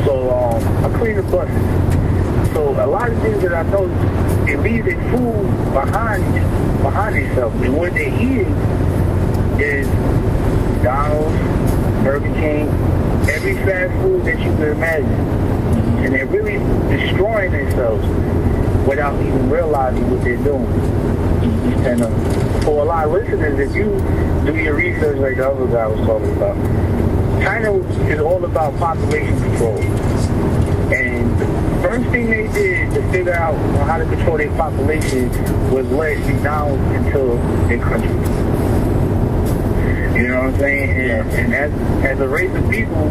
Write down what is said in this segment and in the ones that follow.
So I clean the buses. So a lot of things that I know, they leave their food behind themselves. And what they're eating is McDonald's, Burger King, every fast food that you can imagine. And they're really destroying themselves without even realizing what they're doing. And for a lot of listeners, if you do your research like the other guy was talking about, China is all about population control. And the first thing they did to figure out how to control their population was let McDonald's into their country. You know what I'm saying? And as a race of people,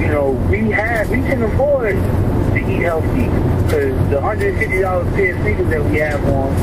you know, we can afford to eat healthy, because the $150 pair of sneakers that we have on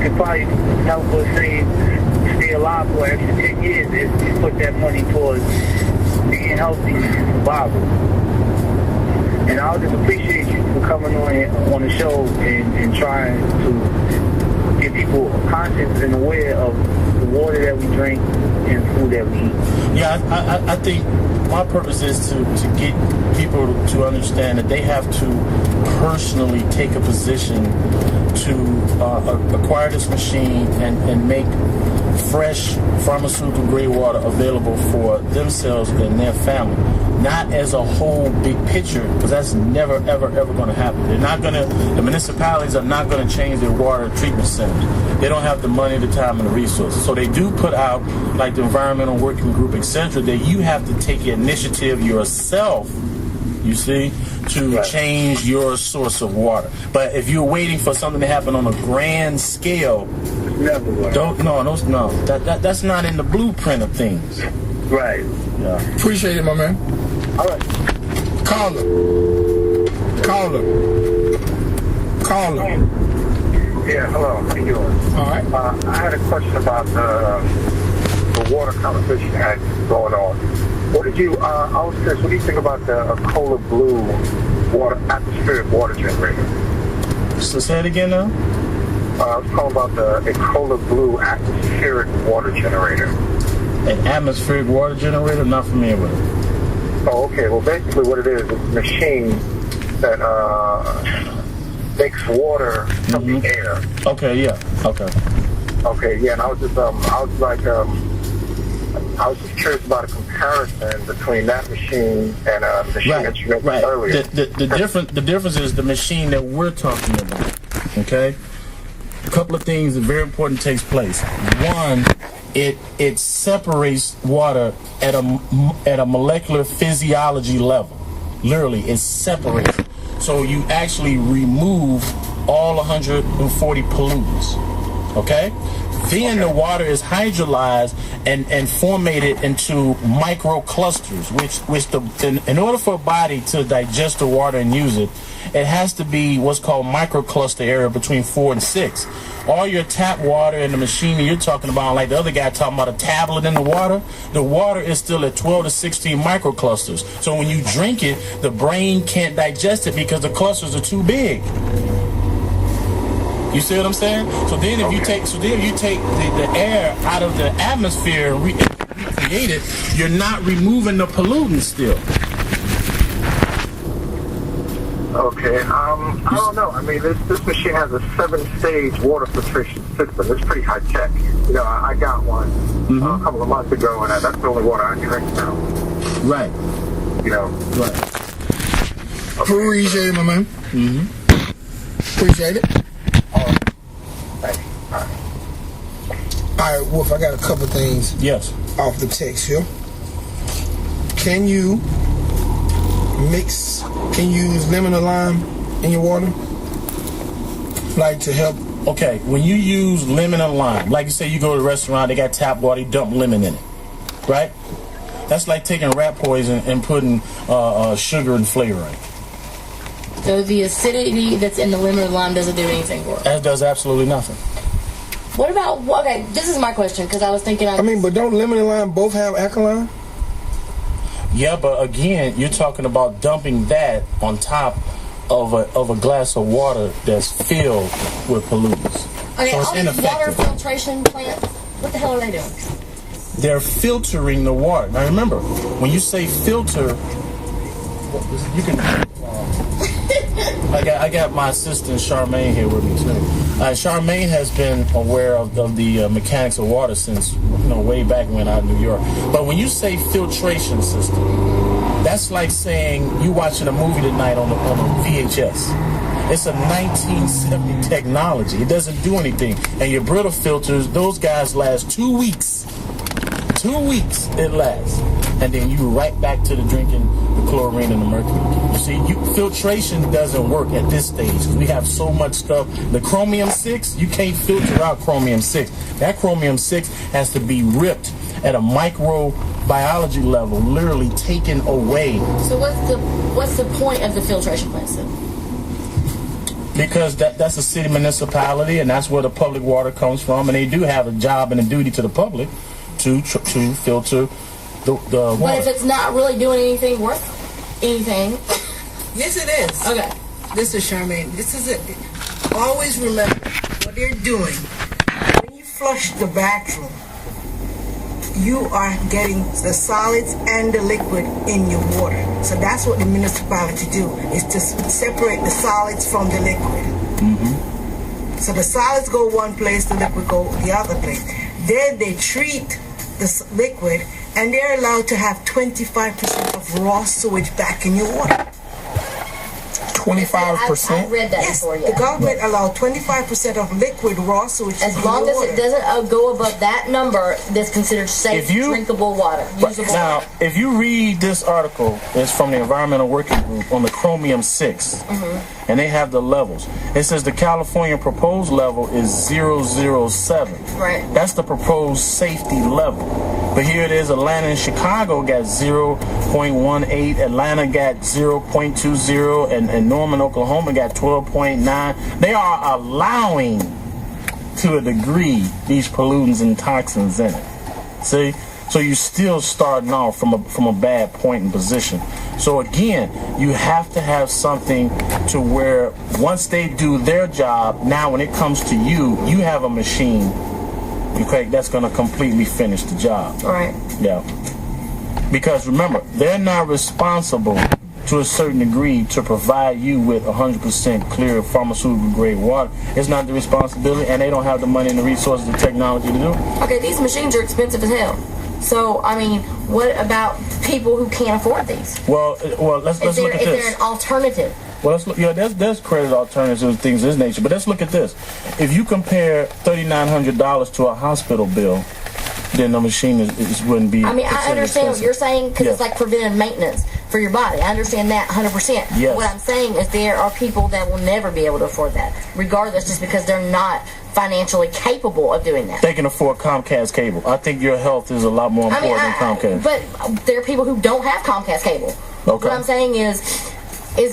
could probably help us stay alive for an extra 10 years if we put that money towards being healthy and survival. And I would just appreciate you for coming on the show and trying to get people conscious and aware of the water that we drink and food that we eat. Yeah, I think my purpose is to get people to understand that they have to personally take a position to acquire this machine and make fresh pharmaceutical grade water available for themselves and their family. Not as a whole big picture, because that's never, ever, ever going to happen. The municipalities are not going to change their water treatment centers. They don't have the money, the time, and the resources. So they do put out, like the Environmental Working Group, etc., that you have to take initiative yourself, you see, to change your source of water. But if you're waiting for something to happen on a grand scale, that's not in the blueprint of things. Right. Yeah. Appreciate it, my man. All right. Caller. Yeah, hello. How you doing? All right. I had a question about the water competition that going on. What did you? I was curious. What do you think about the Cola Blue atmospheric water generator? So say it again now. I was talking about the Cola Blue atmospheric water generator. An atmospheric water generator? Not familiar with it. Oh, okay. Well, basically what it is a machine that makes water from the air. Okay, yeah. Okay, yeah. And I was just curious about a comparison between that machine and the machine that you mentioned earlier. The difference is the machine that we're talking about. Okay? A couple of things that are very important takes place. One, it separates water at a molecular physiology level. Literally, it separates. So you actually remove all 140 pollutants. Okay? Then the water is hydrolyzed and formatted into micro clusters, in order for a body to digest the water and use it, it has to be what's called microcluster area between 4 and 6. All your tap water and the machine that you're talking about, like the other guy talking about a tablet in the water is still at 12 to 16 microclusters. So when you drink it, the brain can't digest it because the clusters are too big. You see what I'm saying? So then if you take the air out of the atmosphere and recreate it, you're not removing the pollutants still. Okay, I don't know. I mean, this machine has a 7-stage water filtration system. It's pretty high tech. You know, I got one a couple of months ago, and that's the only water I drink now. Right. You know. Right. Okay. Appreciate it, my man. Appreciate it. All right, Wolf, I got a couple things off the text here. Can you use lemon or lime in your water? Like to help? Okay, when you use lemon or lime, like you say you go to a restaurant, they got tap water, you dump lemon in it, right? That's like taking rat poison and putting sugar and flavor in it. So the acidity that's in the lemon or lime doesn't do anything for it? That does absolutely nothing. What about, okay, this is my question, because I was thinking... but don't lemon and lime both have alkaline? Yeah, but again, you're talking about dumping that on top of a glass of water that's filled with pollutants. Okay, so it's all these ineffective. water filtration plants, what the hell are they doing? They're filtering the water. Now remember, when you say filter, You can. I got my assistant Charmaine here with me too. Charmaine has been aware of the mechanics of water since way back when out in New York. But when you say filtration system, that's like saying you watching a movie tonight on a VHS. It's a 1970 technology. It doesn't do anything. And your Brita filters, those guys last 2 weeks. 2 weeks it lasts. And then you right back to the drinking the chlorine and the mercury. You see, filtration doesn't work at this stage because we have so much stuff. The chromium-6, you can't filter out chromium-6. That chromium-6 has to be ripped at a microbiology level, literally taken away. So what's the point of the filtration plants then? Because that's a city municipality, and that's where the public water comes from, and they do have a job and a duty to the public to filter the water. But if it's not really doing anything worth anything. Yes, it is. Okay. This is Charmaine. This is it. Always remember what they're doing. When you flush the bathroom, you are getting the solids and the liquid in your water. So that's what the municipality do, is to separate the solids from the liquid. Mm-hmm. So the solids go one place, the liquid go the other place. Then they treat the liquid, and they're allowed to have 25% of raw sewage back in your water. 25%? I read that Yes, before, the government allowed 25% of liquid raw sewage As in long your as water. it doesn't go above that number, that's considered safe, drinkable water. Usable Now, water. if you read this article, it's from the Environmental Working Group on the chromium-6, and they have the levels. It says the California proposed level is 007. Right. That's the proposed safety level. But here it is, Atlanta and Chicago got 0.18, Atlanta got 0.20, and Norman, Oklahoma got 12.9. They are allowing, to a degree, these pollutants and toxins in it. See? So you're still starting off from a bad point in position. So again, you have to have something to where once they do their job, now when it comes to you, you have a machine, okay, that's going to completely finish the job. All right. Yeah. Because remember, they're not responsible to a certain degree to provide you with 100% clear pharmaceutical grade water. It's not the responsibility, and they don't have the money and the resources and technology to do it. Okay, these machines are expensive as hell. So, I mean, what about people who can't afford these? Well, let's look at Is this. there an alternative? Well, let's look, there's credit alternatives and things of this nature. But let's look at this. If you compare $3,900 to a hospital bill, then the machine wouldn't be. I mean, I understand what you're saying because it's like preventive maintenance for your body. I understand that 100%. Yes. What I'm saying is there are people that will never be able to afford that, regardless, just because they're not financially capable of doing that. They can afford Comcast cable. I think your health is a lot more important than Comcast. But there are people who don't have Comcast cable. Okay. What I'm saying is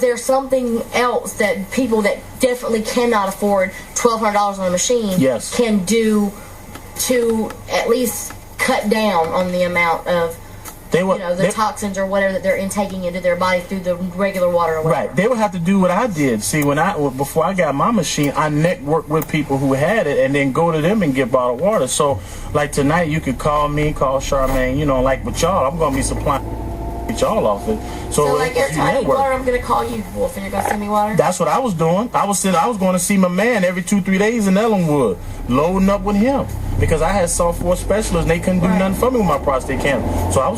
there something else that people that definitely cannot afford $1,200 on a machine can do to at least cut down on the amount of the toxins or whatever that they're intaking into their body through the regular water or whatever. Right. They would have to do what I did. See, before I got my machine, I networked with people who had it and then go to them and get bottled water. So, like tonight, you could call me, call Charmaine, like with y'all, I'm going to be supplying y'all off it. So like every time I need water, I'm going to call you, Wolf, and you're going to send me water? That's what I was doing. I was going to see my man every 2-3 days in Ellenwood, loading up with him. Because I had soft water specialists and they couldn't do nothing for me with my prostate cancer. So I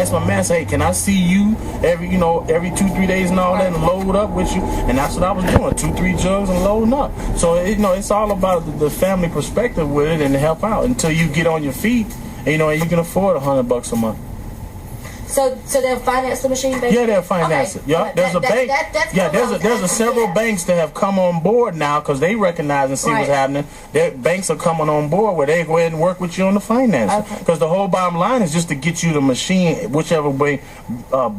asked my man, say, hey, can I see you every 2-3 days and all that and load up with you? And that's what I was doing, 2-3 jugs and loading up. So, it's all about the family perspective with it and to help out until you get on your feet, and you can afford $100 a month. So they'll finance the machine, basically? Yeah, they'll finance it. Yeah, there's a bank. There's several banks that have come on board now because they recognize and see what's happening. Banks are coming on board where they go ahead and work with you on the financing. Because the whole bottom line is just to get you the machine whichever way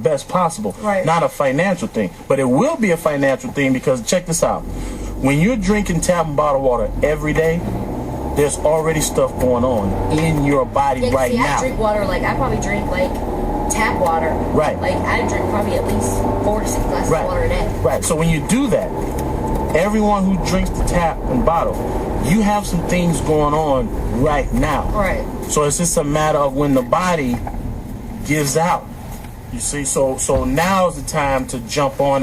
best possible. Right. Not a financial thing, but it will be a financial thing because check this out: when you're drinking tap and bottled water every day, there's already stuff going on in your body right now. I drink water I probably drink tap water. Right. I drink probably at least 4 to 6 glasses of water a day. Right. So when you do that, everyone who drinks the tap and bottle, you have some things going on right now. Right. So it's just a matter of when the body gives out You see, so now's the time to jump on